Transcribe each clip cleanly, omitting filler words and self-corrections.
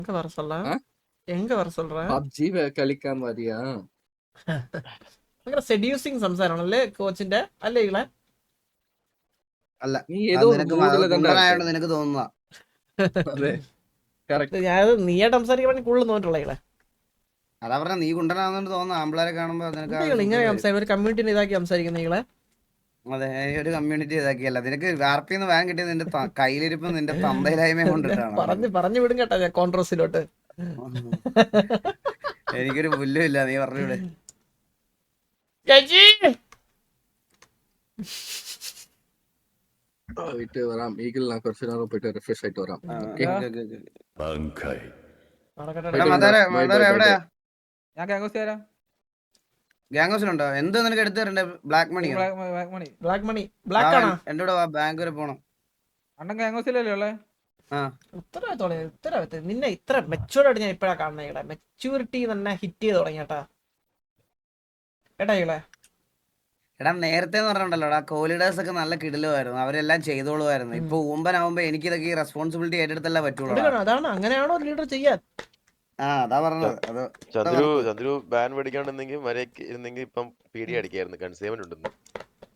எங்க வர சொல்ல ஆ? எங்க வர சொல்ற പബ്ജി കളിക്കാൻ മതിയാ ഭയങ്കര സെഡ്യൂസിങ് സംസാരമാണല്ലേ കോച്ചിന്റെ അല്ലേ ഇളെ അല്ല നീ ഏതോ ഒരു നിനക്ക് മൂഡില് തന്നെ ഗുണ്ടനായോണ്ട് നിനക്ക് തോന്നുക. അതെ കറക്റ്റ് ഞാൻ നീയായിട്ട് സംസാരിക്കാൻ കൂടുതൽ തോന്നിട്ടുള്ള ഇളെ അതാ പറഞ്ഞ നീ ഗുണ്ടനാണെന്ന് തോന്നുന്നു ആമ്പിളാരെ കാണുമ്പോ നിനക്ക് ആ ഇങ്ങനെ ഒരു സംസാരിക്കും ഒരു കമ്മ്യൂണിറ്റിനെ ഇതാക്കി സംസാരിക്കുന്ന ഇളെ അതെ ഒരു കമ്മ്യൂണിറ്റി ഇതാക്കിയല്ല നിനക്ക് ആർപിന്ന് വാൻ കിട്ടിയത് നിന്റെ കയ്യിലിരിപ്പ് നിന്റെ തന്തയിലായ്മ കൊണ്ടിട്ടാണ്. പറഞ്ഞു വിടും കേട്ടാ ഞാൻ കോൺട്രസിലോട്ട് എനിക്കൊരു പുല്ലും ഇല്ല നീ പറഞ്ഞൂടെ. പോയിട്ട് വരാം ഈഗിൾ ഞാൻ കുറച്ച് നേരം പോയിട്ട് റിഫ്രഷ് ആയിട്ട് വരാം എവിടെയാ ഞാൻ ഗാംഗോസ് തരാം. ഗ്യാങ്സിലുണ്ടോ എന്ത് നിനക്ക് എടുത്തു തരണ്ടേ? Black money black money black ആണോ എന്റെ കൂടെ വാ ബാങ്ക് വരെ പോണം. അണ്ണൻ ഗാംഗോസിലല്ലേ ഉള്ളേ? ഉത്തരവാദിത്തം നിന്നെ ഇത്ര മെച്ചൂർഡായിട്ട് ഞാൻ ഇപ്പഴാ കാണുന്ന ഇവിടെ മെച്ചൂരിറ്റി തന്നെ ഹിറ്റ് ചെയ്ത് തുടങ്ങിയട്ടാ കേട്ടാ ഇളെ. എടാ നേരത്തെ എന്ന് പറഞ്ഞിട്ടുണ്ടല്ലോ കോഹ്ലിഡേഴ്സ് ഒക്കെ നല്ല കിടിലുമായിരുന്നു, അവരെല്ലാം ചെയ്തോളുമായിരുന്നു. ഇപ്പൊ ഊമ്പനാവുമ്പോ എനിക്ക് ഇതൊക്കെ ഈ റെസ്പോൺസിബിലിറ്റി ഏറ്റെടുത്തല്ലേ പറ്റുള്ളൂ. അതാണ് അങ്ങനെയാണോ ലീഡർ ചെയ്യാൻ? അതാ പറഞ്ഞത്. അത് ചന്ദ്രു ബാൻ മേടിക്കാണ്ടെന്നെങ്കിൽ വരയ്ക്ക് ഇരുന്നെങ്കിൽ ഇപ്പം പീഡി അടിക്കായിരുന്നു. കൺസേവൻ ഉണ്ടെന്ന്.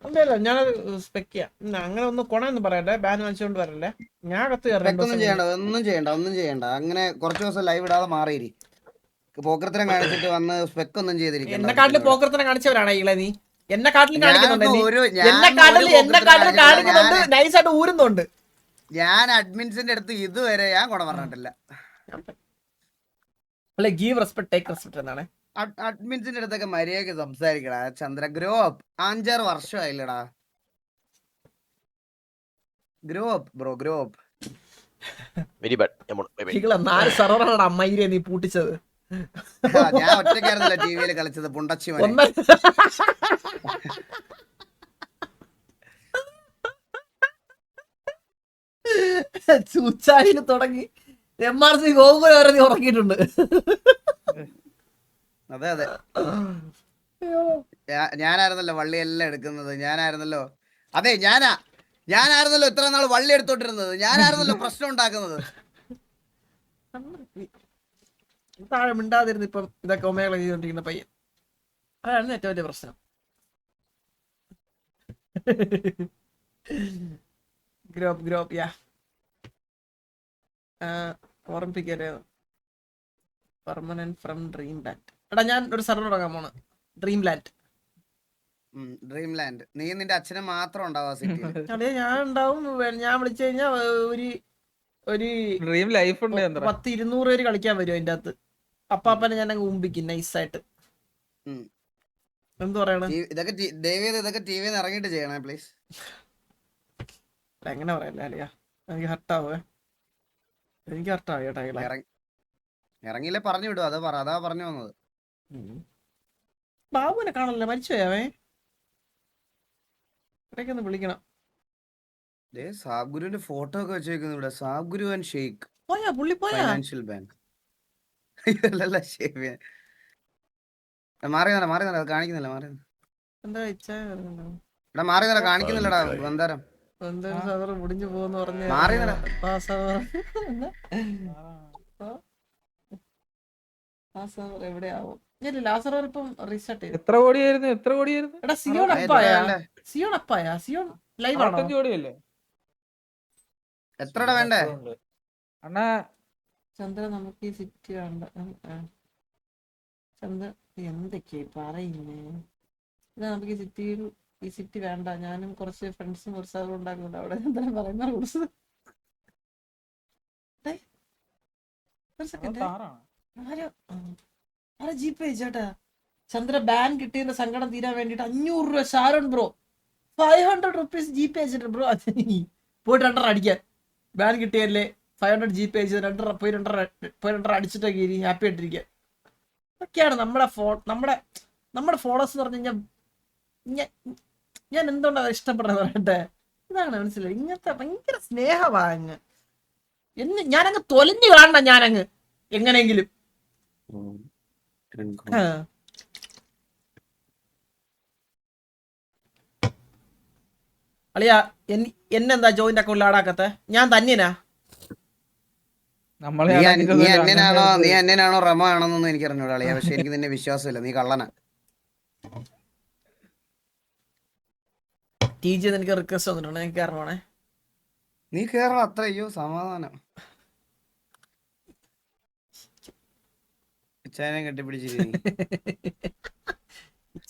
അല്ലല്ല ഞാനത് സ്പെക്ക് ചെയ്യാം. അങ്ങനെ ഒന്ന് കൊണയൊന്നും പറയല്ലേ, ബാൻ വാങ്ങിച്ചോണ്ട് വരല്ലേ. ഞാൻ കത്ത് ഒന്നും ചെയ്യണ്ട. അങ്ങനെ കുറച്ച് ദിവസം ലൈവ് ഇടാതെ മാറിയിരി. പോക്കർത്തരം കാണിച്ചിട്ട് വന്ന് സ്പെക്ക് ഒന്നും ചെയ്തിരിക്കും. എന്നെക്കാട്ടില് പോക്കർത്തനം കാണിച്ചവരാണ് ഇളെ നീ. എന്നെക്കാട്ടിലും കാണിക്കുന്നുണ്ട്, നൈസായിട്ട് ഊരുന്നുണ്ട്. ഞാൻ അഡ്മിൻസിന്റെ അടുത്ത് ഇതുവരെ ഞാൻ കുട പറഞ്ഞിട്ടില്ല. അല്ലെ ഗീവ് റെസ്പെക്ട് ടേക്ക് റെസ്പെക്ട് എന്നാണ്. അഡ്മിൻസിന്റെ അടുത്തൊക്കെ മര്യാദക്ക് സംസാരിക്കടാ ചന്ദ്ര. Grow up. 5-6 വർഷമായില്ലടാ. Grow up bro, grow up. Very bad. 4 സർവറാണ് അമ്മയിലെ നീ പൂട്ടിച്ചത്. ഞാൻ ഒറ്റയ്ക്കായിരുന്നല്ലോ ടിവിയിൽ കളിച്ചത് പുണ്ടച്ചി. ചൂച്ചായില് തുടങ്ങി MRC ഗോകുല വരെ നീ ഉറങ്ങിയിട്ടുണ്ട്. അതെ അതെ ഞാനായിരുന്നല്ലോ വള്ളി എല്ലാം എടുക്കുന്നത്. ഞാനായിരുന്നല്ലോ ഇത്ര നാൾ വള്ളി എടുത്തോണ്ടിരുന്നത്. ഞാനായിരുന്നല്ലോ പ്രശ്നം ഉണ്ടാക്കുന്നത്. താഴെ മിണ്ടാതിരുന്ന് ഇപ്പം ഇതൊക്കെ ഒമേള ചെയ്തോണ്ടിരിക്കുന്ന പയ്യൻ, അതാണ് ഏറ്റവും വലിയ പ്രശ്നം. ഗ്രോപ്പ് യാ ഓർമ്മിപ്പിക്കരുത്. Permanent from dream land. എടാ ഞാൻ ഒരു സർവർ തുടങ്ങാൻ പോണ്. Dream land. നീ നിന്റെ അച്ഛനെ മാത്രം ഉണ്ടാവും അതെ ഞാൻ ഉണ്ടാവും. ഞാൻ വിളിച്ചു കഴിഞ്ഞാ ഒരു ഡ്രീം ലൈഫ് ഉണ്ട്. 100-200 പേര് കളിക്കാൻ വരും അതിന്റെ അകത്ത്. അപ്പാപ്പനെ ഞാൻ അങ്ങ് ഉമ്പിക്കും നൈസായിട്ട്. എന്ത് പറയണേ? ഇതൊക്കെ ടിവിന്ന് ഇറങ്ങിട്ട് ചെയ്യണേ പ്ലീസ്. എങ്ങനെ പറയല്ലേ അല്ലയാ, എനിക്ക് ഹർട്ടാവേ. എനിക്ക് ഹർട്ടാവേ കേട്ടാ. ഇറങ്ങിയില്ലേ പറഞ്ഞു വിടും. അതാ പറഞ്ഞു വന്നത്. ബാബുവിനെ കാണല്ലേ, മരിച്ചുപോയാവേ. ഇടയ്ക്കൊന്ന് വിളിക്കണം. സാബ് ഗുരുവിന്റെ ഫോട്ടോ ഒക്കെ വെച്ചേക്കുന്നു ഇവിടെ. സാബ് ഗുരു ആൻഡ് ഷെയ്ഖ് പോയാ പുള്ളി പോയാ ഫൈനാൻഷ്യൽ ബാങ്ക്. മാറി അത് കാണിക്കുന്നില്ല. എന്താ മാറി കാണിക്കുന്നില്ലടാ ബന്ധാരം. മുടിഞ്ഞു പോന്ന് പറഞ്ഞ എവിടെയാവും. ഇപ്പം റീസ്റ്റാർട്ട് ചെയ്തു. എത്ര കോടിയായിരുന്നു? എടാ സിയോൺ അപ്പായ സിയോൺ ലൈവ് ആണോ? 65 കോടിയല്ലേ? എത്രടാ വേണ്ടേ അണ്ണാ? ചന്ദ്ര നമുക്ക് ഈ സിറ്റി വേണ്ട. ചന്ദ്ര എന്തൊക്കെയാ പറയുന്നേ? ഇതാ നമുക്ക് ഈ സിറ്റി വേണ്ട. ഞാനും കുറച്ച് ഫ്രണ്ട്സും കുറച്ച് അതും ഉണ്ടാക്കുന്നുണ്ട് അവിടെ. എന്താ പറയുന്ന റൂൾസ്? ജിപേ ചേട്ടാ. ചന്ദ്ര ബാൻ കിട്ടിയതിന്റെ സങ്കടം തീരാൻ വേണ്ടിട്ട് 500 രൂപ ഷാരോൺ ബ്രോ 500 റുപ്പീസ് ജിപേ അയച്ചിട്ട് ബ്രോ. പോയിട്ട് 2 അടിക്കാൻ. ബാൻ കിട്ടിയല്ലേ 500 ജിപേ അയച്ചത്. 2 അടിച്ചിട്ടൊക്കെ ഇരി ഹാപ്പി ആയിട്ടിരിക്കുക. ഇതൊക്കെയാണ് നമ്മുടെ ഫോളോവേഴ്സ് എന്ന് പറഞ്ഞു കഴിഞ്ഞാൽ. ഞാൻ എന്തുകൊണ്ടാണ് ഇഷ്ടപ്പെടുന്നത് പറയട്ടെ. ഇതാണ് മനസ്സിലായി. ഇങ്ങനത്തെ ഭയങ്കര സ്നേഹമാണ്. ഞാനങ്ങ് തൊലഞ്ഞു കാണണം. ഞാനങ്ങ് എങ്ങനെയെങ്കിലും അളിയാ എന്നെന്താ ജോയിന്റ് അക്കൗണ്ടിൽ ആടാക്കത്തെ? ഞാൻ തന്നെയാ. നമ്മളെ നീ ആണെങ്കിലൊന്നും അന്യനാണോ റമ ആണെന്നൊന്നും എനിക്ക് അറിഞ്ഞൂടാ അളിയാ. പക്ഷെ എനിക്ക് നിന്നെ വിശ്വാസമില്ല, നീ കള്ളനാ. TG എനിക്ക് റിക്വസ്റ്റ് വന്നിട്ടുണ്ട്, ഞാൻ കയറണേ. നീ കേറണം, അത്ര അയ്യോ സമാധാനം. ഇച്ചാനെ കെട്ടിപ്പിടിച്ചിരി നീ.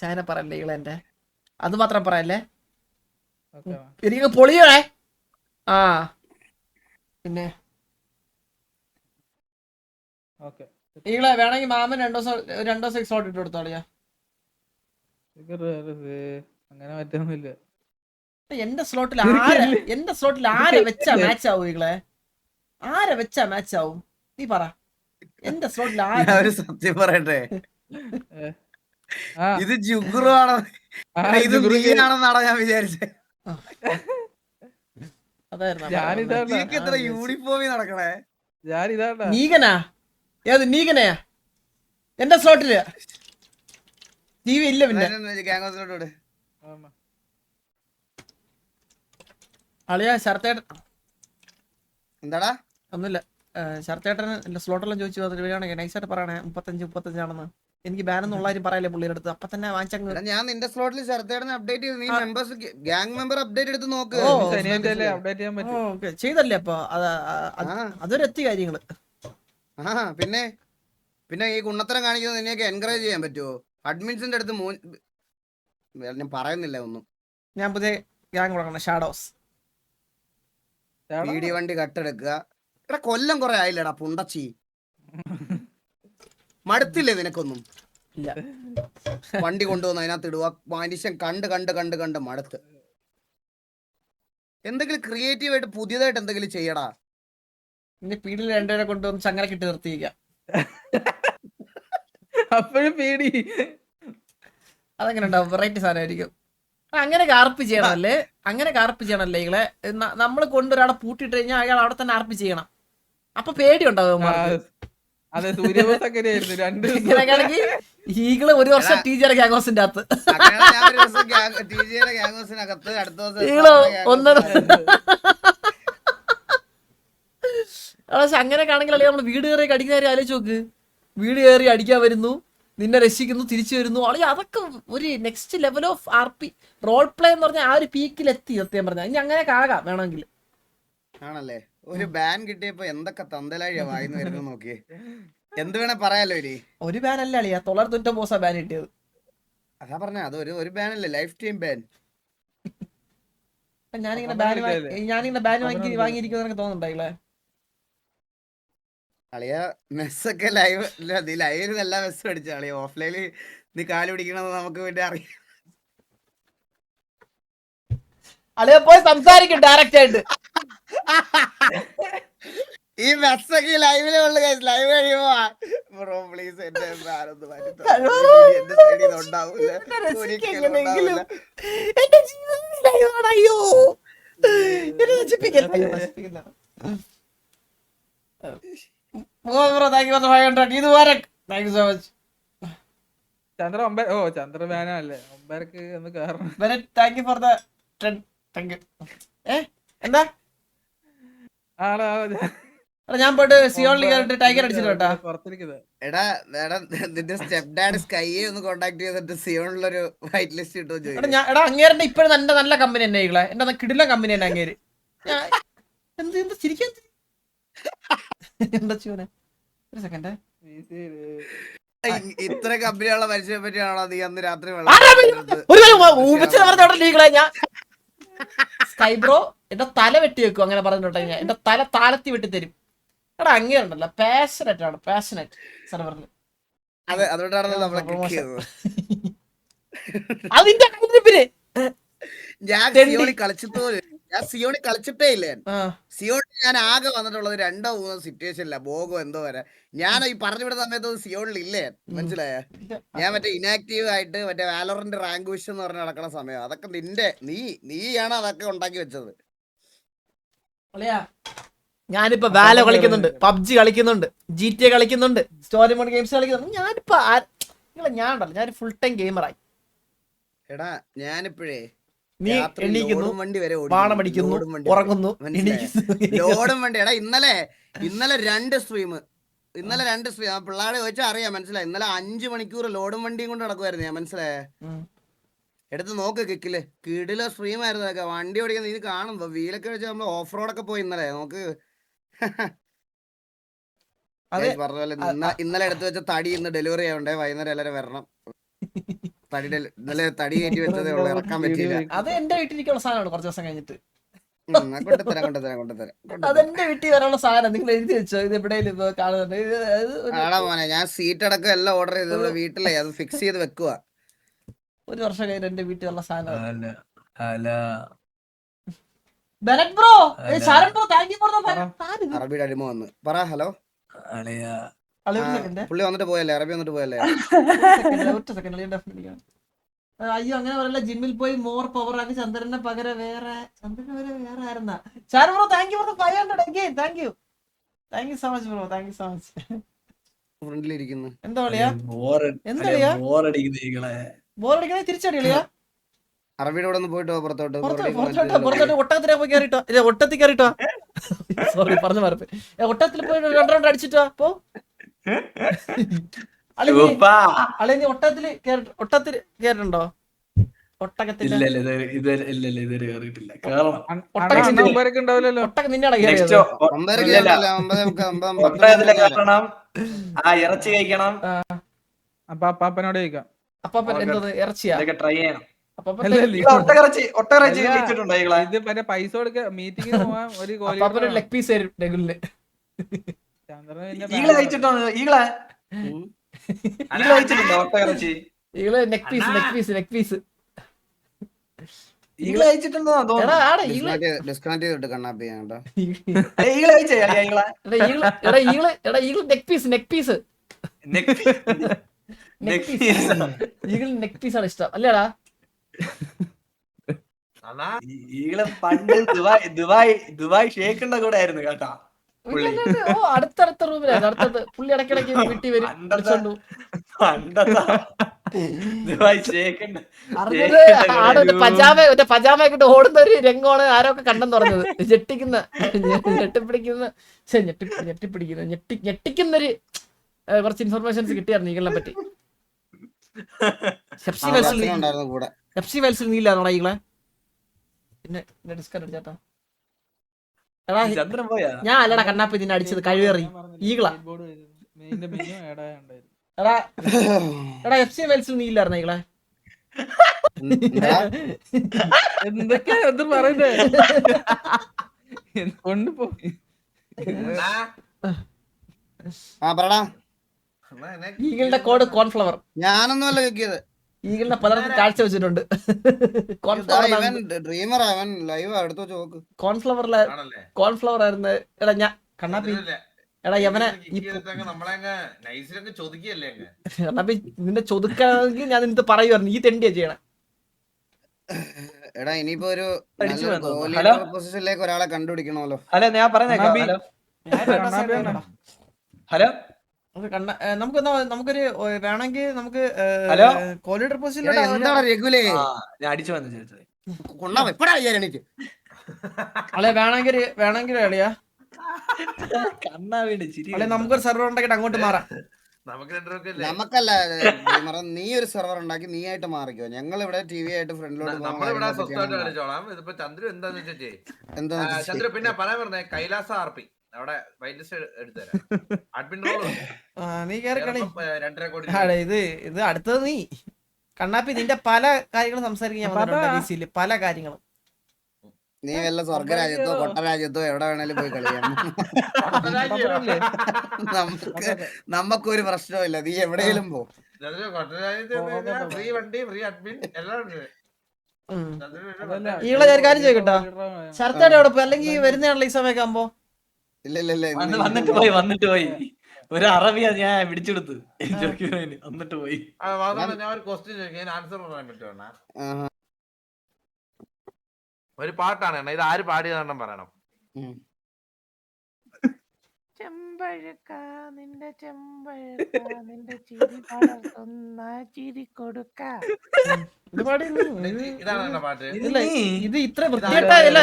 ചായനെ പറയല്ലേ ഈകളെ എന്റെ, അത് മാത്രം പറയല്ലേ. ഓക്കേ. എനിക്ക് പൊളിയണേ. ആ പിന്നെ ഓക്കേ. ഈകളെ വേണമെങ്കിൽ മാമൻ രണ്ടു ദിവസം എക്സ്ട്രോട്ട് ഇട്ട് കൊടുത്തോളിയാ. അങ്ങനെ പറ്റൊന്നുമില്ല. എന്റെ സ്ലോട്ടിൽ ആരെ വെച്ചാ മാച്ച് ആവും ഈകളെ? ആരെ വെച്ചാ മാച്ച് ആവും നീ പറ. എന്റെ സ്ലോട്ടിൽ ഞാൻ ഒരു സത്യം പറയട്ടെ, ആ, ഇത് ജുഗുറു ആണോ ഇത് നീയാണെന്നാണോ ഞാൻ വിചാരിച്ചത്. ഞാനിതാ നീക്ക് എത്ര യൂണിഫോമിൽ നടക്കണേ. ഞാനിതാണ്ടാ. നീകനാ? ഏത് നീകനയാ? എന്റെ സ്ലോട്ടില് TV ഇല്ല പിന്നെ. ഗ്യാങ് ഹൗസിലോട്ട് അളിയാ ശരത്തേട്ടൻ എന്താടാ? ഒന്നുമില്ല. ശരത്തേട്ടൻ എന്റെ സ്ലോട്ടെല്ലാം ചോദിച്ചു, അത് വരികയാണെങ്കിൽ നൈസായിട്ട് പറയണേ. 35 ആണെന്ന് എനിക്ക് ബാനൊന്നും ഉള്ള കാര്യം പറയല്ലേ പുള്ളിയുടെ അടുത്ത്. അപ്പൊ തന്നെ വാങ്ങിച്ചങ്ങ്. എടാ, ഞാൻ നിന്റെ സ്ലോട്ടിൽ ശരത്തേടനെ അപ്ഡേറ്റ് ചെയ്തു. നീ മെമ്പേഴ്സ് ഗ്യാങ് മെമ്പർ അപ്ഡേറ്റ് എടുത്ത് നോക്ക്. ഓ, ശനിയാഴ്ചയല്ലേ അപ്ഡേറ്റ് ചെയ്യാൻ പറ്റും. ഓക്കെ ചെയ്തല്ലേ അപ്പൊ? അതൊരു എത്തി കാര്യങ്ങള്. ആ പിന്നെ ഈ കുണ്ണത്തരം കാണിക്കുന്നത് നിന്നെയൊക്കെ എൻകറേജ് ചെയ്യാൻ പറ്റുമോ? അഡ്മിൻസിന്റെ അടുത്ത് ഞാൻ പറയുന്നില്ല ഒന്നും. ഞാൻ പുതിയ ഗ്യാങ് കൊടുക്കണം, ഷാഡോസ്. പീടി വണ്ടി കട്ടെടുക്കുക. എടാ കൊല്ലം കുറെ ആയില്ലടാ പുണ്ടച്ചി. മടുത്തില്ലേ നിനക്കൊന്നും? ഇല്ല. വണ്ടി കൊണ്ടുവന്ന് അതിനകത്ത് ഇടുക, മനുഷ്യൻ കണ്ട് മടുത്ത്. എന്തെങ്കിലും ക്രിയേറ്റീവ് ആയിട്ട് പുതിയതായിട്ട് എന്തെങ്കിലും ചെയ്യടാ. ഇനി പീടിയിൽ രണ്ടുപേരെ കൊണ്ടുവന്ന് ചങ്ങല കിട്ടി നിർത്തിയിരിക്കാം. അപ്പോഴും പേടി. അതെങ്ങനെ ഉണ്ടാവും? വെറൈറ്റി സാധനമായിരിക്കും. അങ്ങനെ ആർപ്പി ചെയ്യണമല്ലേ? അങ്ങനെ ആർപ്പി ചെയ്യണല്ലേ ഈകളെ? നമ്മൾ കൊണ്ടൊരാളെ പൂട്ടിട്ട് കഴിഞ്ഞാൽ അയാൾ അവിടെ തന്നെ ആർപ്പി ചെയ്യണം. അപ്പൊ പേടി ഉണ്ടാവും. അതെ, സൂര്യബോസ് അങ്ങനെയായിരുന്നു. 2 ഇങ്ങനെയാണെങ്കിൽ ഈകള് ഒരു വർഷം ടീച്ചറെ ഗ്യാങ് ഹൗസിന്റെ അകത്ത്, ഈകള് ഒന്നര. പക്ഷെ അങ്ങനെയൊക്കെ ആണെങ്കിൽ അല്ലെങ്കിൽ നമ്മൾ വീട് കയറി അടിക്കുന്ന കാര്യം ആലോചിച്ച് നോക്ക്. വീട് കയറി അടിക്കാൻ വരുന്നു, നിന്നെ രക്ഷിക്കുന്നു, തിരിച്ചു വരുന്നു. അല്ലെങ്കിൽ അതൊക്കെ ഒരു next level of RP role play എന്ന് പറഞ്ഞാൽ ആ ഒരു പീക്കിലെത്തി. സത്യം പറഞ്ഞാൽ ഇനി അങ്ങനെയൊക്കെ ആകാം വേണമെങ്കിൽ. ആണല്ലേ? ഒരു ബാൻ കിട്ടിയപ്പോ എന്തൊക്കെ തന്തലാഴിയാ വായിന്ന് വരുന്നു നോക്കിയേ. എന്ത് വേണേ പറയാലോ. ഇനി ഒരു ബാൻ അല്ല അളിയാ, 999 ബാൻ കിട്ടിയത്. അതാ പറഞ്ഞ അത് ഒരു ബാൻ അല്ലേ, ലൈഫ് ടൈം ബാൻ. ഞാനിങ്ങനെ ബാൻ വാങ്ങിയിരിക്കുമെന്ന് എനിക്ക് തോന്നുന്നുണ്ടായില്ലേ? അളിയ മെസ്സൊക്കെ ലൈവിൽ എല്ലാ മെസ്സും അടിച്ച അളിയ. ഓഫ്ലൈനിൽ നീ കാല് പിടിക്കണമെന്ന് നമുക്ക് വേണ്ടി അറിയാം. അളിയ പോയി സംസാരിക്കും ഡയറക്റ്റ് ആയിട്ട്. ഈ മെസ്സൊക്കെ ലൈവിലേ ഉള്ളു. ലൈവ് കഴിയുമ്പോ ബ്രോ പ്ലീസ് എന്റെ ഉണ്ടാവൂല. അയ്യോ ചന്ദ്ര ബാനല്ലേ? ഒമ്പരക്ക് ഒന്ന് കേറണം. എന്താ ഞാൻ പോയിട്ട് സിയോണിൽ കയറിട്ട് ടൈഗർ അടിച്ചിട്ട് കേട്ടാ. എടാ നിന്റെ സ്റ്റെപ്പ് ഡാഡ് സ്കൈയെ ഒന്ന് കോണ്ടാക്ട് ചെയ്തിട്ട് സിയോണിലൊരു വൈറ്റ് ലിസ്റ്റ് കിട്ടുമോ ചോദിക്കും. എടാ അങ്ങേരുടെ ഇപ്പഴും എന്റെ നല്ല കമ്പനി തന്നെ ഈകളെ. എന്റെ കിടില കമ്പനി തന്നെ അങ്ങേര്. എന്ത് ചിരിക്കാൻ എന്താ ചൂനെ? ഒരു സെക്കൻഡ്. ഇത്ര കമ്പനിയുള്ള മനുഷ്യനെ പറ്റിയാണോ നീ അന്ന് രാത്രി ഞാൻ സ്കൈബ്രോ എന്റെ തല വെട്ടി വെക്കും അങ്ങനെ പറഞ്ഞോട്ടെ. ഞാൻ എന്റെ തല താലത്തി വെട്ടി തരും. എടാ അങ്ങേ ഉണ്ടല്ലോ പാഷനറ്റ് ആണ്, പാഷനറ്റ് സെർവറിൽ. അതുകൊണ്ടാണല്ലോ നമ്മളെ കിക്ക് ചെയ്തത്. അതിന്റെ പിന്നെ ഞാൻ സിയോണി കളിച്ചിട്ടേ ഇല്ലേ. സിയോണി ഞാൻ ആകെ വന്നിട്ടുള്ളത് 2-3 സിറ്റുവേഷനില്ല. ബോഗോ എന്തോ വരെ ഞാൻ ഈ പറഞ്ഞു വിടുന്ന സമയത്ത് സിയോണിൽ ഇല്ലേ, മനസ്സിലായ? ഞാൻ മറ്റേ ഇനാക്റ്റീവ് ആയിട്ട് മറ്റേ വാലോറന്റ് റാങ്ക് വിഷ് എന്ന് പറഞ്ഞ് നടക്കുന്ന സമയം. അതൊക്കെ നീയാണ് അതൊക്കെ ഉണ്ടാക്കി വെച്ചത്. ഞാനിപ്പോ വാലോ കളിക്കുന്നുണ്ട്, PUBG കളിക്കുന്നുണ്ട്, GTA കളിക്കുന്നുണ്ട്, സ്റ്റോറി മോഡ് ഗെയിംസ് കളിക്കുന്നുണ്ട്. ഞാനിപ്പോ ഞാനുണ്ടല്ലോ, ഞാൻ ഫുൾ ടൈം ഗെയിമറായി. എടാ ഞാനിപ്പോഴേ നീ രാത്രി എണീക്കുന്നു, ലോഡും വണ്ടി വരെ ബാണം അടിക്കുന്നു, ലോഡും വണ്ടി വരെ. ഉറങ്ങുന്നു, മനസ്സിലായോ? എണീക്കുന്നു. ലോഡും വണ്ടി എടാ ഇന്നലെ 2 സ്ട്രീം ആ പിള്ളേരെ ചോദിച്ചാൽ അറിയാം, മനസ്സിലായി. ഇന്നലെ 5 മണിക്കൂർ ലോഡും വണ്ടിയും കൊണ്ട് നടക്കുമായിരുന്നു ഞാൻ, മനസ്സിലായേ. ഉം. എടുത്ത് നോക്ക് കിടില സ്ട്രീം ആയിരുന്നു അതൊക്കെ. വണ്ടി ഓടിക്കാൻ നീ കാണുമ്പോ വീലൊക്കെ വെച്ച് നമ്മൾ ഓഫ് റോഡൊക്കെ പോയി ഇന്നലെ നോക്ക്. അതെ. Guys പറഞ്ഞ പോലെ ഇന്നലെ എടുത്ത് വെച്ച തടി ഇന്ന് ഡെലിവറി ചെയ്യണ്ടേ, വൈകുന്നേരം എല്ലാവരും വരണം. ഇന്നലെ തടി കയറ്റി വെച്ചതേ ഉള്ളൂ, ഇറക്കാൻ പറ്റിയില്ല. അത് എന്റെ വീട്ടിലേക്കുള്ള സാധനമാണ്. കുറച്ച് ദിവസം കഴിഞ്ഞിട്ട് കൊണ്ടുതരാം. അതെന്റെ വീട്ടിൽ വരാനുള്ള സാധനം നിങ്ങൾ എഴുതി വെച്ചോ. ഇത് എവിടെയെങ്കിലും കാണുന്നുണ്ട്. ആടാ മോനെ, ഞാൻ സീറ്റ് അടക്കം എല്ലാം ഓർഡർ ചെയ്ത് നമ്മുടെ വീട്ടിലെ അത് ഫിക്സ് ചെയ്ത് വെക്കുക. 1 വർഷം കഴിഞ്ഞ് എന്റെ വീട്ടിലുള്ള സാധനം. Bro, Sharan bro, thank you for the അറബിയുടെ അടിമ വന്ന് പറ ഹലോ. പുള്ളി വന്നിട്ട് പോയല്ലേ, അറബി വന്നിട്ട് പോയല്ലേ. ഒറ്റ സെക്കൻഡ്. അയ്യോ അങ്ങനെ പറയല്ല. ജിമ്മിൽ പോയി മോർ പവർ ആക്കി ചന്ദ്രനെ പകരം വേറെ ആയിരുന്ന. Sharan bro, thank you for the 500 again. Thank you so much bro, thank you so much. ഫ്രണ്ടിലിരിക്കുന്നു. എന്താ കളിയാ, എന്താ കളിയാ ബോറടിക്കണേ തിരിച്ചടിയാ. അറബിയുടെ കൂടെ ഒന്ന് പോയിട്ട് പുറത്തോട്ട്. പുറത്തോട്ട് ഒട്ടകത്തിനെ പോയി കയറിട്ടോ. ഇല്ല, ഒട്ടത്തിൽ കയറിട്ടോ. സോറി, പറഞ്ഞു മറപ്പ്. ഒട്ടത്തിൽ പോയി 2 റൗണ്ട് അടിച്ചിട്ടോ. പോ അളി, നീ ഒട്ടത്തിൽ കേറിട്ടുണ്ടോ? ഒട്ടകത്തിൽ ഒമ്പരക്ക് ഉണ്ടാവില്ലല്ലോ. ഒട്ടകം നിന്നെയാണ് കയറിയത്. ഇറച്ചി കഴിക്കണം. അപ്പൊ അപ്പാപ്പനോട് ചോദിക്കാം. അപ്പാപ്പൻ എന്തത് ഇറച്ചിയാ? ട്രൈ ചെയ്യണം. ഇത് മറ്റേ പൈസ കൊടുക്ക മീറ്റിംഗിന് പോവാൻ ഒരു അപ്പാപ്പൻ ലെഗ് പീസ് തരും രഘുലിന്. ഈകളെ കഴിച്ചിട്ടുണ്ടോ? ഈകളെ കഴിച്ചിട്ടുണ്ടോ? ഒട്ടകറച്ചി ഈകള് നെക്ക് പീസ് ഈകളെ കഴിച്ചിട്ടുണ്ടോ? ഡിസ്കണക്ട് ചെയ്തിട്ട് കണ്ണാപ്പി കേട്ടോ. ഈകളെ കഴിച്ചേ? നെക്ക് പീസ് നെക്ക് പീസ് ആണ് ഇഷ്ടം അല്ലേടാ? ഈകളെ പണ്ട് ദുബായ് ഷേഖിന്റെ കൂടെ ആയിരുന്നു കേട്ടാ. അടുത്തടുത്ത റൂമിലായിരുന്നു. അടുത്തത് പുള്ളി ഇടയ്ക്കിടയ്ക്ക് വീട്ടിൽ വരും. പജാമ ഇട്ട് ഓടുന്ന ഒരു രംഗമാണ് ആരൊക്കെ കണ്ടെന്ന് പറഞ്ഞത്. ഞെട്ടിക്കുന്നൊരു കുറച്ച് ഇൻഫർമേഷൻസ് കിട്ടിയായിരുന്നു ഈകളെ പറ്റി. പെപ്സി വെൽസിൽ നീലാണോടാ ഈകളെ? പിന്നെ ഡിസ്കൗണ്ട് ചേട്ടാ. ഞാൻ അല്ലടാ കണ്ണാപ്പി നിന്നെ അടിച്ചത് കഴിവേറി ഈകളാ. എടാ എഫ് സി വെൽസിൽ നീ ഇല്ലായിരുന്ന ഈകളെ? എന്തൊക്കെയാ എന്ത് പറയുന്നേ? കൊണ്ടുപോയി ഈകളുടെ കോഡ് കോൺഫ്ലവർ. ഞാനൊന്നും അല്ല കേക്കിയത്. ഈകളുടെ പലർക്കും കാഴ്ച വെച്ചിട്ടുണ്ട്. കോൺഫ്ലവർ ആയിരുന്നു. എടാ ഞാൻ കണ്ണാപ്പി എടാ യവനെ കണ്ണാപ്പി നിന്റെ ചൊതുക്കാണെങ്കിൽ ഞാൻ നിന്റെ പറയുമായിരുന്നു. ഈ തെണ്ടിയാ ചെയ്യണേ. എടാ ഇനിയിപ്പോ ഒരു പൊസിഷനിലേക്ക് ഒരാളെ കണ്ടുപിടിക്കണമല്ലോ. ഹലോ, ഞാൻ പറഞ്ഞേക്കാം. ഹലോ, നമുക്കൊരു വേണമെങ്കിൽ നമുക്ക് ഹലോ കോലിഡർ എന്താണ് രഘുലേ? ഞാൻ അടിച്ചു വന്നു ചോദിച്ചത്. അല്ലെ വേണമെങ്കിൽ അളിയാ കണ്ണാ വീട് ചിരി. അല്ലെ നമുക്കൊരു സെർവർ ഉണ്ടാക്കിട്ട് അങ്ങോട്ട് മാറാം. നമുക്കല്ല, നീ ഒരു സെർവർ ഉണ്ടാക്കി നീ ആയിട്ട് മാറിക്കോ. ഞങ്ങൾ ഇവിടെ ടി വി ആയിട്ട് ഫ്രണ്ടിലോട്ട് ചന്ദ്ര. പിന്നെ പറയാൻ പറഞ്ഞേ കൈലാസ ആർപി അവിടെ വൈറ്റ് ലിസ്റ്റ് എടുത്തുതരാം. അഡ്മിൻ റോൾ നീ കേറി കളി. 2.5 കോടി. ഇത് അടുത്തത് നീ കണ്ണാപ്പി നിന്റെ പല കാര്യങ്ങളും സംസാരിക്കാൻ പല കാര്യങ്ങളും. നീ വല്ല സ്വർഗരാജ്യത്തോ കൊട്ടരാജ്യത്തോ എവിടെ വേണേലും പോയി കളിയാം. നമുക്കൊരു പ്രശ്നമില്ല, നീ എവിടെയെങ്കിലും പോ. ഫ്രീ വണ്ടി, ഫ്രീ അഡ്മിൻ എല്ലാം ഉണ്ട്. ഈകളെ ഞാൻ കാര്യം ചോദിക്കട്ടോ, ശരത്തേടെ അവിടെ പോയി അല്ലെങ്കിൽ വരുന്നതാണല്ലോ ഈ സമയമൊക്കെ ആകുമ്പോ? ഇല്ല വന്നിട്ട് പോയി ഒരു അറബിയാ ഞാൻ പിടിച്ചെടുത്ത് വന്നിട്ട് പോയി. ഞാൻ ഒരു ക്വസ്റ്റ്യൻ ചോദിക്കാൻ ആൻസർ പറയാൻ പറ്റുമോ? ഒരു പാട്ടാണ് ഇത് ആര് പാടിയതാണെന്ന് പറയണം. ചെമ്പഴുക്ക നിന്റെ ചെമ്പഴുക്ക നിന്റെ ചിരി പടർത്തുന്ന ചിരി കൊടുക്ക. ഇത് പാടി ഇതാണ് എന്റെ പാട്ട്. ഇല്ല ഇത് ഇത്ര വൃത്തിയായിട്ടല്ല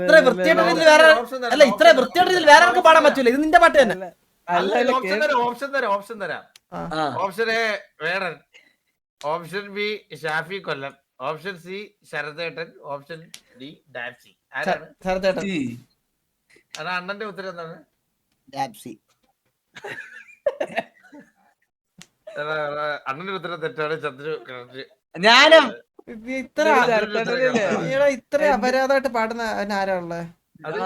ഇത്ര വൃത്തിയായിട്ട് ഇതിൽ വേറെ അല്ല ഇത്ര വൃത്തിയായിട്ട് ഇതിൽ വേറെ ആർക്കും പാടാൻ പറ്റൂല. ഇത് നിന്റെ പാട്ട് തന്നെ. ഓപ്ഷൻ തരാം. Option A Vedan, option B Shafi Kollam, option C ശരതേട്ടൻ, ഓപ്ഷൻ ഡി ഡാൻസി. ആരാണ്? ശരത്തേട്ടൻ. അത് അണ്ണന്റെ ഉത്തരം എന്താണ്? ഡാപ്സി. അണ്ണന്റെ ഉത്തരം തെറ്റാണ്. ചന്ദ്രു correct. ഞാനും ഇത് ഇത്ര ഇത്ര അപരാധമായിട്ട് പാടുന്ന ആരാ ഉള്ളത്? അത്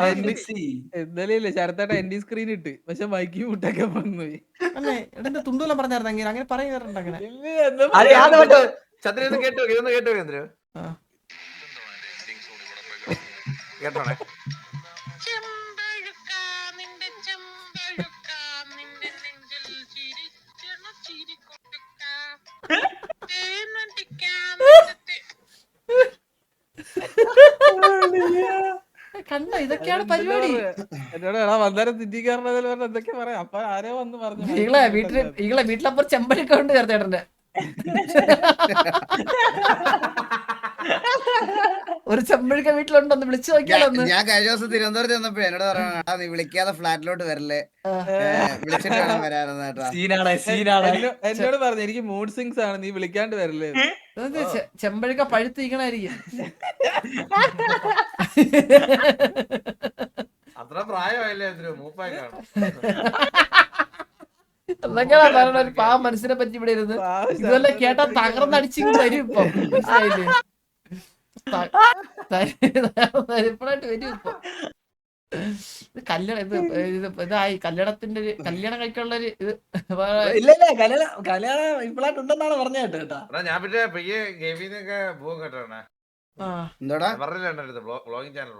എന്തായാലും ശരത്തേട്ട എൻഡി സ്ക്രീൻ ഇട്ട് പക്ഷെ മൈക്ക് മുട്ടൊക്കെ വന്നുപോയി. അല്ലേ എന്റെ തുണ്ടുവെല്ലാം പറഞ്ഞായിരുന്നു അങ്ങനെ പറയാറുണ്ട് അങ്ങനെ. ചന്ദ്ര ഇത് കേട്ടോ, ഇതൊന്ന് കേട്ടോ ചന്ദ്രു. ആ. കേട്ടോണേ. ചെമ്പഴുക്ക നിന്റെ ചെമ്പഴുക്ക നിന്റെ നെഞ്ചിൽ ചിരിക്കണ ചിരി കൊടുക്ക. തേനടിക്കാൻ കണ്ട ഇതൊക്കെയാണ് പരിപാടി. എന്നോട് എടാ വന്നാരം തിരിക്കാറുണ്ട് പറഞ്ഞ എന്തൊക്കെ പറയാം. അപ്പൊ ആരോ വന്ന് പറഞ്ഞു ഈകളെ വീട്ടിലപ്പുറം ചെമ്പഴിക്ക ഉണ്ട് ചേർത്തേട്ടന്റെ. ഒരു ചെമ്പഴിക്ക വീട്ടിലുണ്ടോന്ന് വിളിച്ചു നോക്കിയാലോ? ഞാൻ കഴിഞ്ഞ ദിവസം തിരുവനന്തപുരത്ത് ചെന്നപ്പോ എന്നോട് പറയണ നീ വിളിക്കാതെ ഫ്ലാറ്റിലോട്ട് വരല്ലേ, വിളിച്ചിട്ട് വേണം വരാനെന്ന് കേട്ടോ. എന്നോട് പറഞ്ഞു എനിക്ക് മൂഡ് സിങ്സ് ആണ്, നീ വിളിക്കാണ്ട് വരല്ലേ. ചെമ്പഴിക്ക പഴുത്തിരിക്കണായിരിക്കും. അത്ര പ്രായമായില്ലേ ചന്ദ്രു, മൂപ്പായി കാണും. എന്തൊക്കെയാണ് പറയണ ഒരു പാവം മനസ്സിനെ പറ്റി ഇവിടെ ഇരുന്ന് ഇതുപോലെ കേട്ടാ തകർന്നടിച്ചിങ്ങ് വരും ഇപ്പൊ. മനസ്സിലായില്ലേ? തരിപ്പണായിട്ട് വരും ഇപ്പൊ. ഇത് കല്യാണം ഇതായി കല്യാണത്തിന്റെ ഒരു കല്യാണം കഴിക്കാനുള്ള ഒരു ഇത് ഇല്ല കല്യാണം ഇപ്പോഴായിട്ടുണ്ടെന്നാണ് പറഞ്ഞ കേട്ടോ. ഞാൻ പിന്നെ പയ്യെ ഗെയിമിന്നൊക്കെ പോകും കേട്ടോ. എന്തോടാ പറഞ്ഞില്ല എന്റെ അടുത്ത് വ്ളോഗിങ് ചാനൽ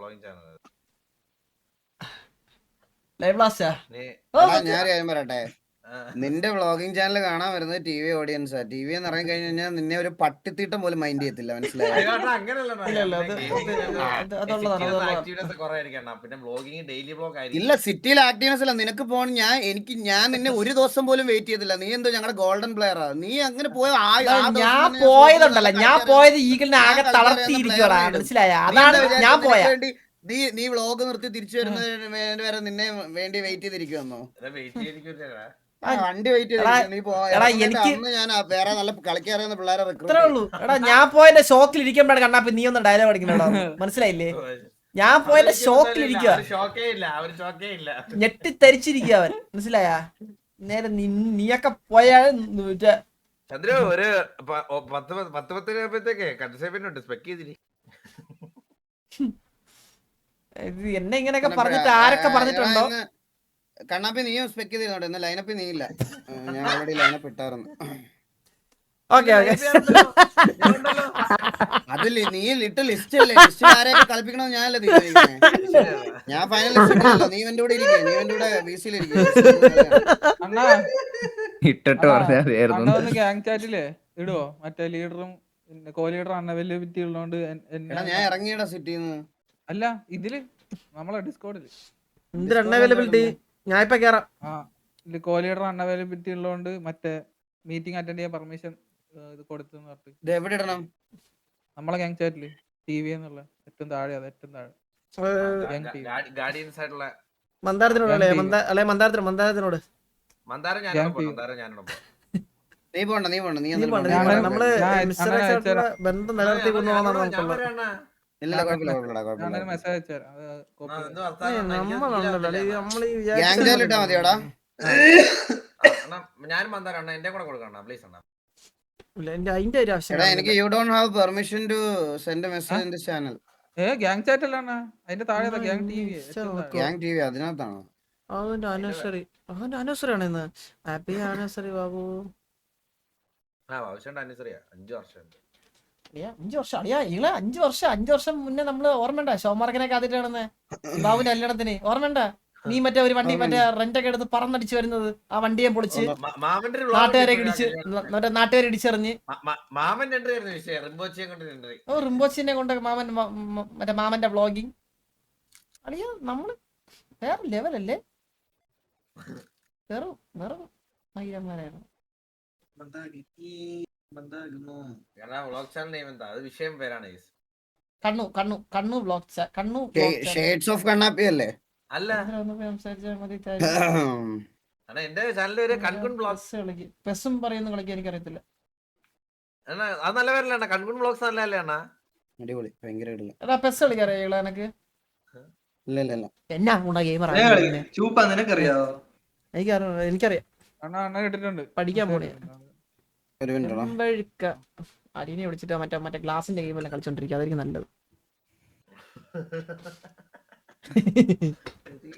ലൈവ് ബ്ലാസ്റ്റാ. ഞാൻ കാര്യം പറയട്ടെ, നിന്റെ വ്ളോഗിംഗ് ചാനൽ കാണാൻ വരുന്നത് ടി വി ഓഡിയൻസാ. ടി വി എന്ന് ഇറങ്ങി കഴിഞ്ഞ് കഴിഞ്ഞാൽ നിന്നെ ഒരു പട്ടിത്തീട്ടം പോലും മൈൻഡ് ചെയ്യത്തില്ല, മനസ്സിലായോ? ഇല്ല സിറ്റിയിൽ ആക്റ്റീവ്നെസ് അല്ല നിനക്ക് പോകണം. ഞാൻ നിന്നെ ഒരു ദിവസം പോലും വെയിറ്റ് ചെയ്തില്ല. നീ എന്തോ ഞങ്ങളുടെ ഗോൾഡൻ പ്ലെയറാ. നീ അങ്ങനെ പോയ ഞാൻ പോയതുണ്ടല്ലോ, ഞാൻ പോയത് ഈഗിളിനെ ആകെ തളർത്തിയിരിക്കടാ, മനസ്സിലായ? അതാണ് ഞാൻ പോയ. നീ വ്ളോഗ് നിർത്തി തിരിച്ചു വരുന്നതിന് വരെ നിന്നെ വേണ്ടി വെയിറ്റ് ചെയ്തിരിക്കുമെന്നോ? വണ്ടി വെയിറ്റ് ചെയ്തിരിക്കും. നീ പോന്ന് ഞാൻ വേറെ നല്ല കളിക്കറിയുന്ന പിള്ളേരെ ഇത്രേ ഉള്ളൂ. എടാ ഞാൻ പോയതിന്റെ ഷോക്കിൽ ഇരിക്കുമ്പോഴാണ് കണ്ണാപ്പി നീ ഒന്ന് ഡയലോഗ് അടിക്കണോ, മനസ്സിലായില്ലേ? ഞാൻ പോയതിന്റെ ഷോക്കിൽ ഇരിക്കുക, ഞെട്ടിത്തരിച്ചിരിക്കുക അവൻ, മനസ്സിലായ? നേരെ നീയൊക്കെ പോയാൽ ചന്ദ്രു ഒരു 10 രൂപത്തേക്ക് കൺസേപ്പിനുണ്ട് സ്പെക്ക് ചെയ്തിരി. എന്നെ ഇങ്ങനെയൊക്കെ പറഞ്ഞിട്ട് ആരൊക്കെ പറഞ്ഞിട്ടുണ്ടോ? കണ്ണാപ്പി നീയും സ്പെക്ക് ചെയ്തിരുന്നോട്ടെ. ഇന്ന് ലൈനപ്പിൽ നീ ഇല്ല, ഞാൻ ഓൾറെഡി ലൈനപ്പ് ഇട്ടായിരുന്നു. ഓക്കെ അതിൽ നീ ഇട്ട് ലിസ്റ്റ് അല്ലേ, ലിസ്റ്റ് ആരെയൊക്കെ കളിപ്പിക്കണമെന്ന് ഞാനല്ലേ തീരുമാനിക്കുന്നത്. ഞാൻ ഫൈനൽ ലിസ്റ്റ് ഇട്ടല്ലോ. നീ എന്റെ കൂടെ ഇരിക്കും, നീ എന്റെ കൂടെ ബിസിയിൽ ഇട്ടിട്ട് പറഞ്ഞായിരുന്നു. ഗ്യാങ് ചാറ്റില് ഇടുവോ? മറ്റേ ലീഡറും കോ ലീഡറും അൺഅവൈലബിലിറ്റി ഉള്ളതുകൊണ്ട് ഞാൻ ഇറങ്ങിയടാ സിറ്റിന്ന്. അല്ല ഇതില് നമ്മളെ ഡിസ്കോഡില് അൺഅവൈലബിലിറ്റി ഞാൻ ഇപ്പൊ കേറാം. കോ ലീഡർ അൺഅവൈലബിലിറ്റി ഉള്ളതുകൊണ്ട് മറ്റേ മീറ്റിംഗ് അറ്റൻഡ് ചെയ്യാൻ പെർമിഷൻ ഇത് കൊടുത്തെന്ന് പറഞ്ഞിട്ട് എവിടെ ഇടണം? നമ്മളെ ഗ്യാങ് ചാറ്റില് TV എന്നുള്ള ഏറ്റവും താഴെ, അത് ഏറ്റവും താഴെ ഗാർഡിയൻസ് ആയിട്ടുള്ള മന്ദാരത്തിനോട് മന്ദാരത്തിനോട് നീ പോണ്ട നീ നമ്മള് ബന്ധം നിലനിർത്തി കൊണ്ടുപോകാനാണ് നമുക്കുള്ളത്. ഇല്ല കുഴപ്പമില്ല. മെസ്സേജ് അയച്ചാൽ ഇട്ടാ മതിയോടാ. ഞാൻ മന്ദാരാണ്, എന്റെ കൂടെ കൊടുക്കണം പ്ലീസ് അണ്ണാ. അതിന്റെ ഒരു ആവശ്യം എനിക്ക് you don't have permission to send message in this channel. Gang chat അല്ലാണ് അതിന്റെ താഴെ ഗ്യാങ് ടിവി അതിനകത്താണോ? അവന്റെ ആനിവേഴ്സറി ആണ് ഇന്ന്. Happy anniversary Babu. 5 വർഷം 5 വർഷം അടിയാ ഈളെ 5 വർഷം മുന്നേ നമ്മള് ഓർമ്മണ്ട ഷോമാർക്കിനൊക്കെ ആദ്യമായിട്ടാണെന്ന് ബാബുവിന്റെ കല്യാണത്തിന് ഓർമ്മണ്ട? നീ മറ്റേ ഒരു വണ്ടി മറ്റേ റെന്റൊക്കെ എടുത്ത് പറന്നടിച്ച് വരുന്നത്, ആ വണ്ടിയെ പൊളിച്ച് നാട്ടുകാരെ ഇടിച്ചെറിഞ്ഞ് റിംബോച്ചിനെ കൊണ്ട് മാമന്റെ വ്ളോഗിങ് അടിയാ. നമ്മള് വേറെ ലെവലല്ലേ? വെറും വെറും മയിലന്മാരാണ്. കാരണം വ്ളോഗ് ചാനൽ നെയിം എന്താ? അത് വിഷയം പേരാണ് guys. കണ്ണു ബ്ലോക്ക് കണ്ണു ഷെയ്ഡ്സ് ഓഫ് കണ്ണാപ്പി അല്ലേ? അല്ല സംസാരിച്ചാൽ മതി. അണ്ണാ എന്റെ ചാനലിൽ ഒരു കൺകുൺ ബ്ലോഗ്സ് പെസ്സും പറയുന്ന കളിക്ക് എനിക്കറിയത്തില്ല. അണ്ണാ അത് നല്ല പേരല്ല അണ്ണാ. കൺകുൺ ബ്ലോഗ്സ് നല്ലല്ലേ അണ്ണാ? അടിപൊളി, ഭയങ്കര അടിപൊളി. എടാ പെസ് കളിക്കറിയാ എനക്ക്? ഇല്ല എന്നാ കൂടാ ഗെയിമർ ചൂപ്പ നിനക്കറിയാവോ? എനിക്കറിയാം. അണ്ണ കേട്ടിട്ടുണ്ട്. പഠിക്കാൻ പോണേ ഒരു മിനിറ്റ്. അരീനെ വിളിച്ചിട്ട് മറ്റേ ഗ്ലാസിന്റെ ഗെയിം എല്ലാം കളിച്ചോണ്ടിരിക്കുക. അതായിരിക്കും നല്ലത്.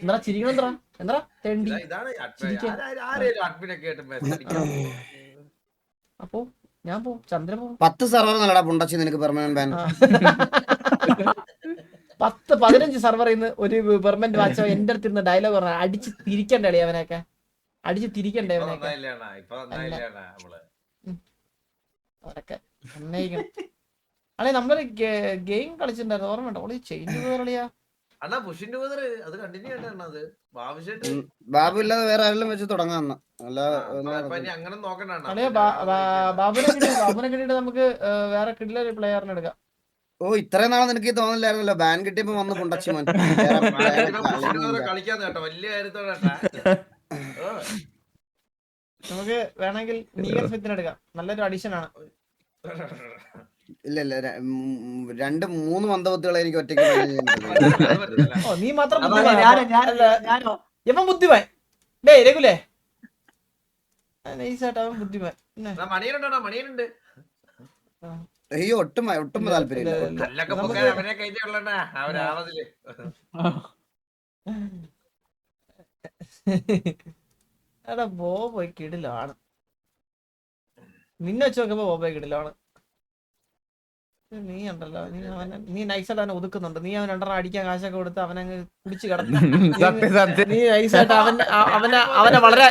എന്താ ചിരിക്കണെന്താ? എന്താ തെണ്ടി? ഇതാണ് ആരെയും അഡ്മിനൊക്കെ ആയിട്ട് മെസ്സേജ് അടിക്കാം. അപ്പൊ ഞാൻ പോവും, ചന്ദ്രൻ പോവും. 10 സർവർ നല്ലടാ പുണ്ടച്ചി നിനക്ക് പെർമനന്റ് ബാൻ. 10-15 സർവറിൽ നിന്ന് ഒരു പെർമനന്റ് വാച്ചോ എന്റെ അടുത്ത് ഇരുന്ന് ഡയലോഗ് പറഞ്ഞ അടിച്ച് തിരിക്കണ്ടേ അവനൊക്കെ? അടിച്ച് തിരിക്കണ്ടേ അവനൊക്കെ? അവരൊക്കെ അന്നയിക്കണം. അല്ലെ നമ്മള് ഗെയിം കളിച്ചിട്ടുണ്ടായിരുന്നു, ഓർമ്മയുണ്ടോ? ഓള് ചേഞ്ച് കളിയാ. അണ്ണാ പുഷിന്റെ അത് കണ്ടിന്യൂ ചെയ്യണ്ട. അത് ബാബുശേട്ട് ബാബു ഇല്ലാതെ വേറെ ആരെങ്കിലും വെച്ച് തുടങ്ങാന്ന്. അങ്ങനെ നോക്കണ്ട. അല്ലെ ബാബുനെ കിട്ടിയിട്ട് നമുക്ക് വേറെ കിട്ടില്ല പ്ലെയറിനെ എടുക്കാം. ഓ ഇത്രയും നാളെ നിനക്ക് തോന്നില്ലായിരുന്നല്ലോ, ബാൻ കിട്ടിയപ്പോ വന്ന് പുണ്ടച്ചി മോൻ. കളിക്കാന്ന് കേട്ടോ, വലിയ കാര്യത്തോടെ. നമുക്ക് വേണമെങ്കിൽ നീഗർ ഫിത്തിന് എടുക്കാം, നല്ലൊരു അഡീഷൻ ആണ്. ഇല്ല 2-3 മന്ദബുദ്ധികളെ എനിക്ക് ഒറ്റയ്ക്ക് ഓ നീ മാത്രം ഇവൻ ബുദ്ധിമാൻ. ഡേ രഘുലേ നൈസായിട്ട് അവൻ ബുദ്ധിമാൻ. മണിയനുണ്ടോ? മണിയനുണ്ട്. അയ്യോ ഒട്ടും താല്പര്യമില്ല. കല്ലൊക്കെ അവനെ കഴിഞ്ഞ അവരാവതില്. എടാ ബോബോയ് കിടിലാണ്. നിന്നെ വെച്ച് നോക്കുമ്പോ ബോബോയ് കിടിലാണ്. നീ ഉണ്ടല്ലോ, നീ നൈസായിട്ട് അവനെ ഒതുക്കുന്നുണ്ട്. നീ അവൻ 2 അടിക്കാൻ കാശൊക്കെ കൊടുത്ത് അവനങ്ങ് കുടിച്ച് കിടന്നു. നീ നൈസായിട്ട് അവനെ വളരെ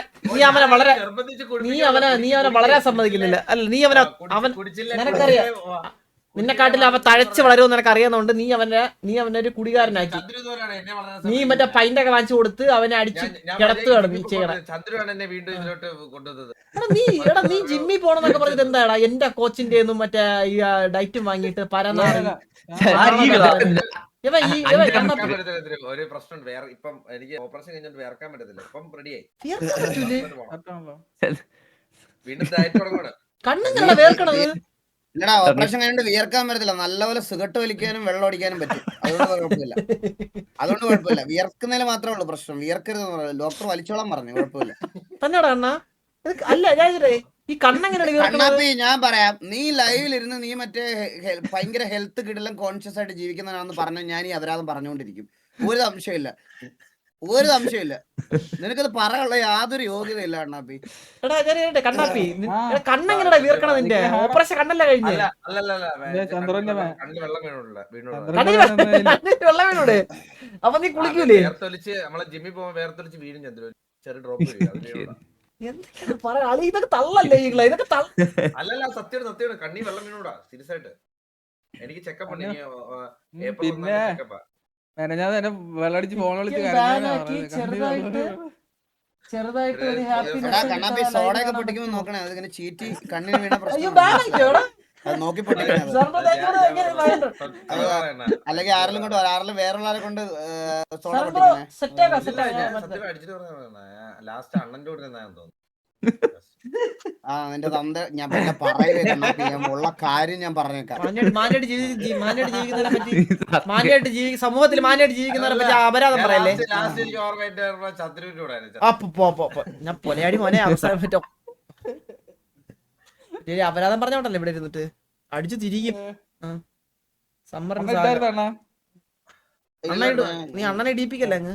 വളരെ സമ്മതിക്കുന്നില്ല. അല്ല നീ അവൻ നിനക്കറിയാം, നിന്നെക്കാട്ടിൽ അവൻ തഴച്ച് വളരുമെന്ന് നിനക്ക് അറിയാവുന്നതുകൊണ്ട് നീ അവനെ ഒരു കുടികാരനാക്കി. നീ മറ്റേ പൈൻ്റൊക്കെ വാങ്ങിച്ചു കൊടുത്ത് അവനെ അടിച്ച് കിടത്തുകയാണ് നീ ചെയ്യണം. ചന്ദ്രനാണ് എന്നെ വീണ്ടും ഇതിലോട്ട് കൊണ്ടുവന്നത്. നീ ജിമ്മിൽ പോണെന്നൊക്കെ പറഞ്ഞിട്ട് എന്താടാ? എന്റെ കോച്ചിന്റെ ഒന്നും മറ്റേ ഈ ഡയറ്റും വാങ്ങിയിട്ട് പരന്നാറി ഒരു പ്രശ്നം വേറെ. ഇപ്പം എനിക്ക് ഓപ്പറേഷൻ കഴിഞ്ഞിട്ട് വേർക്കാൻ പറ്റത്തില്ല. ഇപ്പം റെഡിയായി. വീണ്ടും ഡയറ്റ് തുടങ്ങണം. കണ്ണും വേർക്കണത്. ഇല്ലടാ ഓപ്പറേഷൻ കഴിഞ്ഞിട്ട് വിയർക്കാൻ പറ്റത്തില്ല. നല്ലപോലെ സിഗരറ്റ് വലിക്കാനും വെള്ളം അടിക്കാനും പറ്റും. അതുകൊണ്ട് കുഴപ്പമില്ല. വിയർക്കുന്നതിൽ മാത്രമേ ഉള്ളൂ പ്രശ്നം. വിയർക്കരുത് ഡോക്ടർ വലിച്ചോളാൻ പറഞ്ഞു. കുഴപ്പമില്ല. തന്നെടാ അണ്ണാ. അല്ല ഈ കണ്ണെങ്ങനെ ഞാൻ പറയാം, നീ ലൈവിലിരുന്ന് നീ മറ്റേ ഭയങ്കര ഹെൽത്ത് കിടലും കോൺഷ്യസ് ആയിട്ട് ജീവിക്കുന്നവനാണെന്ന് പറഞ്ഞു ഞാൻ ഈ അപരാധം പറഞ്ഞുകൊണ്ടിരിക്കും. ഒരു സംശയമില്ല. നിനക്കത് പറയാനുള്ള യാതൊരു യോഗ്യതയില്ല കണ്ണാപ്പി. കണ്ണാപ്പി കണ്ണെങ്ങനെടാ വീർക്കണത്? നിന്റെ ഓപ്പറേഷൻ കണ്ണല്ല കഴിഞ്ഞ വെള്ളം വീണൂടെ? അപ്പൊ നീ കുളിക്കൂലേ? നമ്മളെ ജിമ്മിൽ പോകുമ്പോ വേർത്തൊലിച്ച് വീഴും. ചന്ദ്രൻ ചെറിയ ഡ്രോപ്പ്. എന്തൊക്കെയാണ് പറയാ? ഇതൊക്കെ തള്ളല്ലേ? ഇതൊക്കെ അല്ലല്ല സത്യം കണ്ണി വെള്ളം വീണൂടാ. സീരിയസ് ആയിട്ട് എനിക്ക് ചെക്കപ്പ് ഉണ്ട്. വെള്ളടിച്ച് ഫോൺ വിളിച്ച് ചെറുതായിട്ട് ഒരു കണ്ണാപ്പി സോഡയൊക്കെ പൊട്ടിക്കുമ്പോ നോക്കണേ, അതിങ്ങനെ ചീറ്റി കണ്ണിന് വീണ പ്രശ്നം അത് നോക്കി പൊട്ടിക്കണേ. അല്ലെങ്കിൽ ആരെങ്കിലും കൊണ്ട് ആരെങ്കിലും വേറെ കൊണ്ട് സോഡ പൊട്ടിക്കണേ. സത്യം അടിച്ചിട്ട് പറഞ്ഞ ലാസ്റ്റ് അണ്ണന്റെ കൂടെ നിന്നാന്ന് തോന്നുന്നു. ആ നിന്റെ തന്ത ഞാൻ പിന്നെ പറയലേ കണ്ണാപ്പി, ഞാൻ ഉള്ള കാര്യം ഞാൻ പറഞ്ഞേക്കാം. സമൂഹത്തിൽ മാന്യായിട്ട് ജീവിക്കുന്നവരെ പറ്റി അപരാധം പറയല്ലേ? ലാസ്റ്റ് എനിക്ക് ഓർമ്മ ചന്ദ്രന്റെ കൂടെ ഞാൻ പൊലയാടി മോനെ അവസാനം പറ്റോ അപരാധം പറഞ്ഞോണ്ടല്ലേ ഇവിടെ ഇരുന്നിട്ട് അടിച്ചു തിരിക്കും. നീ അണ്ണനെ ഇടിപ്പിക്കല്ലേ അങ്ങ്?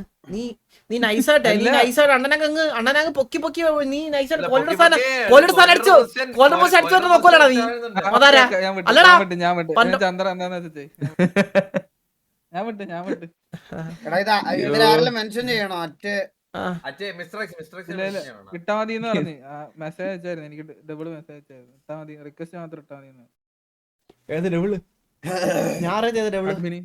നീ നൈസായിട്ട് അണ്ണനങ്ങ് പൊക്കി നീ നൈസായിട്ട് കോലിയുടെ സ്ഥാനം അടിച്ചു നോക്കൂലടാ നീ. അതാരാ? അല്ലടാ മെൻഷൻ ചെയ്യണോ? ഇട്ടാ മതി എന്ന് പറഞ്ഞു. മെസ്സേജ് അയച്ചായിരുന്നു, എനിക്ക് ഡബിൾ മെസ്സേജ് അയച്ചായിരുന്നു. ഇട്ടാ മതി, റിക്വസ്റ്റ് മാത്രം ഇട്ടാ മതി. ഏത് ഡബിള്? ഞാൻ അഡ്മിനി